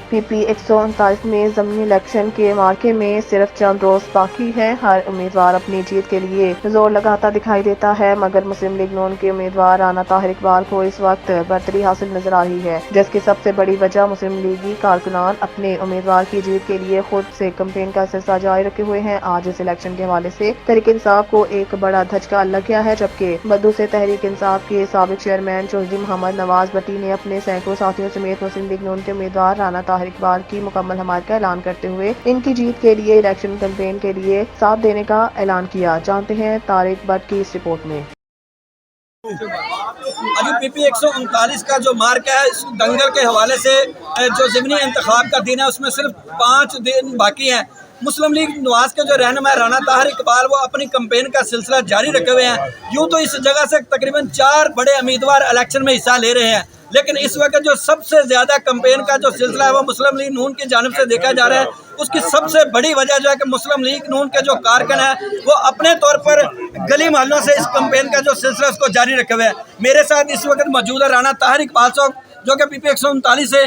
PP 139 में ज़मीनी election के मार्के में सिर्फ चंद रोज बाकी हैं। हर उम्मीदवार अपनी जीत के लिए जोर लगाता दिखाई देता है, मगर मुस्लिम लीग नून के उम्मीदवार राना ताहिर इकबाल को इस वक्त बढ़तरी हासिल नजर आ रही है, जिसकी सबसे बड़ी वजह मुस्लिम लीगी कारकुनान अपने उम्मीदवार की जीत के लिए खुद से कैंपेन का सिलसिला जारी रखे हुए हैं। आज इस इलेक्शन के हवाले से तहरीक इंसाफ को एक बड़ा धचका लग गया है, जबकि बद्दू से तहरीक इंसाफ के साबिक चेयरमैन चौधरी मोहम्मद नवाज भट्टी ने अपने सैकड़ों साथियों समेत मुस्लिम लीग नून के उम्मीदवार राना ताहिर इकबाल की मुकम्मल हमायत का ऐलान करते हुए इनकी जीत के लिए इलेक्शन कैंपेन के लिए साथ देने का ऐलान किया। जानते हैं तारिक भट्ट की इस रिपोर्ट में। अभी PP 139 का जो मार्क है, इस दंगल के हवाले से जो ज़मीनी इंतखाब का दिन है उसमें सिर्फ 5 दिन बाकी हैं। मुस्लिम लीग नवाज के जो रहनुमा राना ताहिर इकबाल वो अपनी कैंपेन का सिलसिला जारी रखे हुए हैं। यूँ तो इस जगह से तकरीबन 4 बड़े उम्मीदवार इलेक्शन में हिस्सा ले रहे हैं, लेकिन इस वक्त जो सबसे ज़्यादा कैंपेन का जो सिलसिला है वो मुस्लिम लीग नून की जानिब से देखा जा रहा है। उसकी सबसे बड़ी वजह जो है कि मुस्लिम लीग नून के जो कारकुन है वो अपने तौर पर गली मोहल्लों से इस कैंपेन का जो सिलसिला उसको जारी रखे हुए हैं। मेरे साथ इस वक्त मौजूद है राना ताहिर इकबाल साहब, जो कि PP 139 से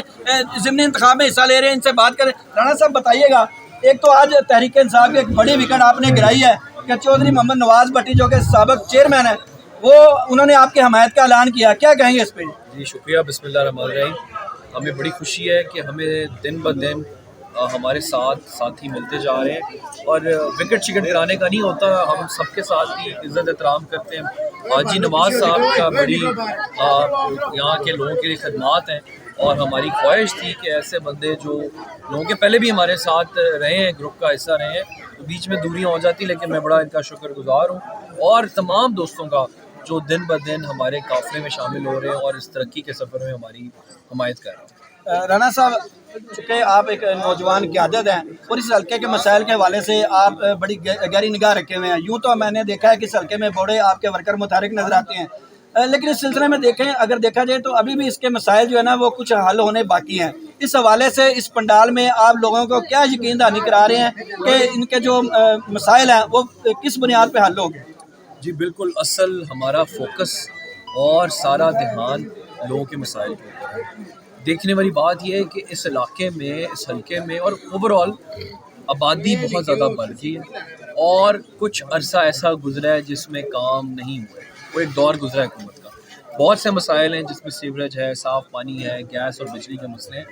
ज़मीनी इंतखाब में हिस्सा ले रहे हैं। इनसे बात करें। राना साहब बताइएगा, एक तो आज तहरीक इंसाफ की एक बड़ी विकेट आपने गिराई है कि चौधरी मोहम्मद नवाज भट्टी जो कि साबिक चेयरमैन है वो उन्होंने आपकी हमायत का ऐलान किया, क्या कहेंगे इस पर? जी शुक्रिया। बिस्मिल्लाह रहमान रहीम। हमें बड़ी खुशी है कि हमें दिन ब दिन हमारे साथी मिलते जा रहे हैं और विकेट शिकेट गिराने का नहीं होता, हम सबके साथ ही इज़्ज़त एहतराम करते हैं। हाजी नवाज साहब का बड़ी यहाँ के लोगों के लिए खदमात हैं और हमारी ख्वाहिश थी कि ऐसे बंदे जो लोगों के पहले भी हमारे साथ रहे हैं, ग्रुप का हिस्सा रहे हैं, तो बीच में दूरियाँ हो जाती, लेकिन मैं बड़ा इनका शुक्रगुजार हूँ और तमाम दोस्तों का जो दिन ब दिन हमारे काफ़िले में शामिल हो रहे हैं और इस तरक्की के सफ़र में हमारी हमायत कर रहे हैं। राना साहब, चूँकि आप एक नौजवान क़यादत हैं और इस हल्के के मसाइल के हवाले से आप बड़ी गहरी निगाह रखे हुए हैं। यूँ तो मैंने देखा है कि इस हल्के में बड़े आपके वर्कर मुतारिक नज़र आते हैं, लेकिन इस सिलसिले में अगर देखा जाए तो अभी भी इसके मसाइल जो है ना वो कुछ हल होने बाकी हैं। इस हवाले से इस पंडाल में आप लोगों को क्या यकीन दहानी करा रहे हैं कि इनके जो मसाइल हैं वो किस बुनियाद पर हल होंगे? जी बिल्कुल, असल हमारा फोकस और सारा ध्यान लोगों के मसाइल के ऊपर है। देखने वाली बात यह है कि इस इलाके में, इस हल्के में और ओवरऑल आबादी बहुत ज़्यादा बढ़ गई है और कुछ अरसा ऐसा गुजरा है जिसमें काम नहीं हुआ। वो एक दौर गुजरा है हुकूमत का। बहुत से मसाइल हैं जिसमें सीवरेज है, साफ़ पानी है, गैस और बिजली के मसले हैं।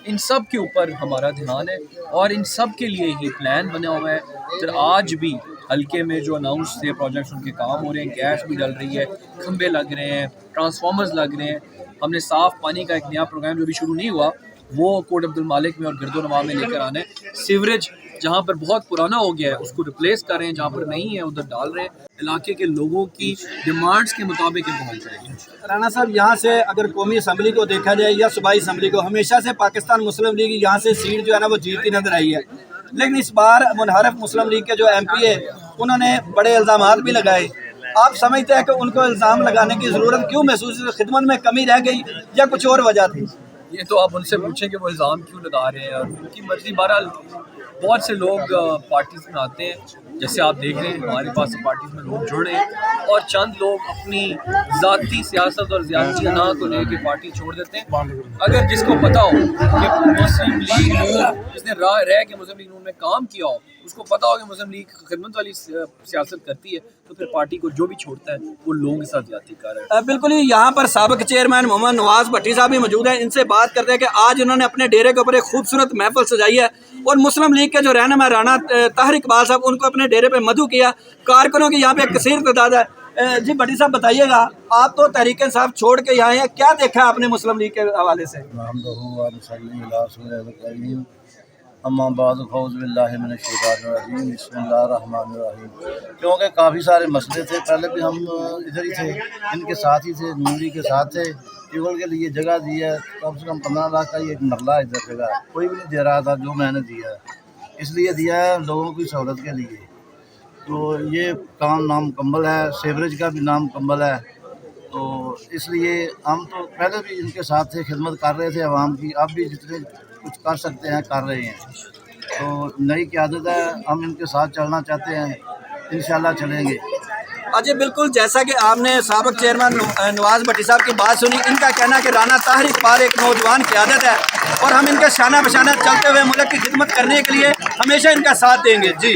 इन सब के ऊपर हमारा ध्यान है और इन सब के लिए ही प्लान बना हुआ है। फिर आज भी हल्के में जो अनाउंस थे प्रोजेक्ट्स उनके काम हो रहे हैं, गैस भी डल रही है, खंबे लग रहे हैं, ट्रांसफार्मर्स लग रहे हैं। हमने साफ़ पानी का एक नया प्रोग्राम जो भी शुरू नहीं हुआ वो कोट अब्दुल मालिक में और गिरदो नवाब में लेकर आने। सीवरेज जहाँ पर बहुत पुराना हो गया है उसको रिप्लेस कर रहे हैं, जहाँ पर नहीं है उधर डाल रहे हैं। इलाके के लोगों की डिमांड्स के मुताबिक पहुँच जाएगी। राना साहब, यहाँ से अगर कौमी असम्बली को देखा जाए या सूबाई असम्बली को, हमेशा से पाकिस्तान मुस्लिम लीग यहाँ से सीट जो है ना वो जीतती नजर आई है, लेकिन इस बार मुनहरफ मुस्लिम लीग के जो MP है उन्होंने बड़े इल्ज़ामात भी लगाए। आप समझते हैं कि उनको इल्ज़ाम लगाने की ज़रूरत क्यों महसूस हुई? खिदमत में कमी रह गई या कुछ और वजह थी? ये तो आप उनसे पूछें कि वो इल्ज़ाम क्यों लगा रहे हैं और उनकी मर्ज़ी। बहरहाल बहुत से लोग पार्टीज़ में आते हैं, जैसे आप देख रहे हैं हमारे पास पार्टीज़ में लोग जुड़ रहे हैं और चंद लोग अपनी ज़ाती सियासत और ज़्यादती अना को लेकर पार्टी छोड़ देते हैं। अगर जिसको पता हो कि मुस्लिम लीग नून, जिसने रह के मुस्लिम लीग नून में काम किया हो, उसको पता हो कि मुस्लिम लीग खिदमत वाली सियासत करती है, तो फिर पार्टी को जो भी छोड़ता है वो लोगों के साथ ज्यादती कर रहा है। बिल्कुल ही। यहाँ पर साबिक चेयरमैन मोहम्मद नवाज भट्टी साहब भी मौजूद हैं। इनसे बात करते हैं कि आज उन्होंने अपने डेरे के ऊपर एक खूबसूरत महफिल सजाई है और मुस्लिम लीग के जो रहनुमा राना ताहिर इकबाल साहब उनको अपने डेरे पे मधु किया। कारकुनों की यहाँ पे एक कसीर तादाद है। जी भट्टी साहब बताइएगा, आप तो तहरीक इंसाफ छोड़ के यहाँ हैं, क्या देखा आपने मुस्लिम लीग के हवाले से? क्योंकि काफ़ी सारे मसले थे, पहले भी हम इधर ही थे, इनके साथ ही थे, नूरी के साथ थे। टिबल के लिए जगह दी है, कम से कम 15 लाख का ही एक मरला है इधर जगह, कोई भी नहीं दे रहा था। जो मैंने दिया है इसलिए दिया है लोगों की सहूलत के लिए। तो ये काम नामुकम्मल है, सीवरेज का भी नामुकम्मल है, तो इसलिए हम तो पहले भी इनके साथ थे, खिदमत कर रहे थे आवाम की, अब भी जितने कुछ कर सकते हैं कर रहे हैं। तो नई क़यादत है, हम इनके साथ चलना चाहते हैं, इंशाल्लाह चलेंगे। अजय बिल्कुल, जैसा कि आपने साबिक चेयरमैन नवाज भट्टी साहब की बात सुनी, इनका कहना है कि राना ताहिर इकबाल एक नौजवान क़यादत है और हम इनके शाना बशाना चलते हुए मुल्क की खिदमत करने के लिए हमेशा इनका साथ देंगे। जी।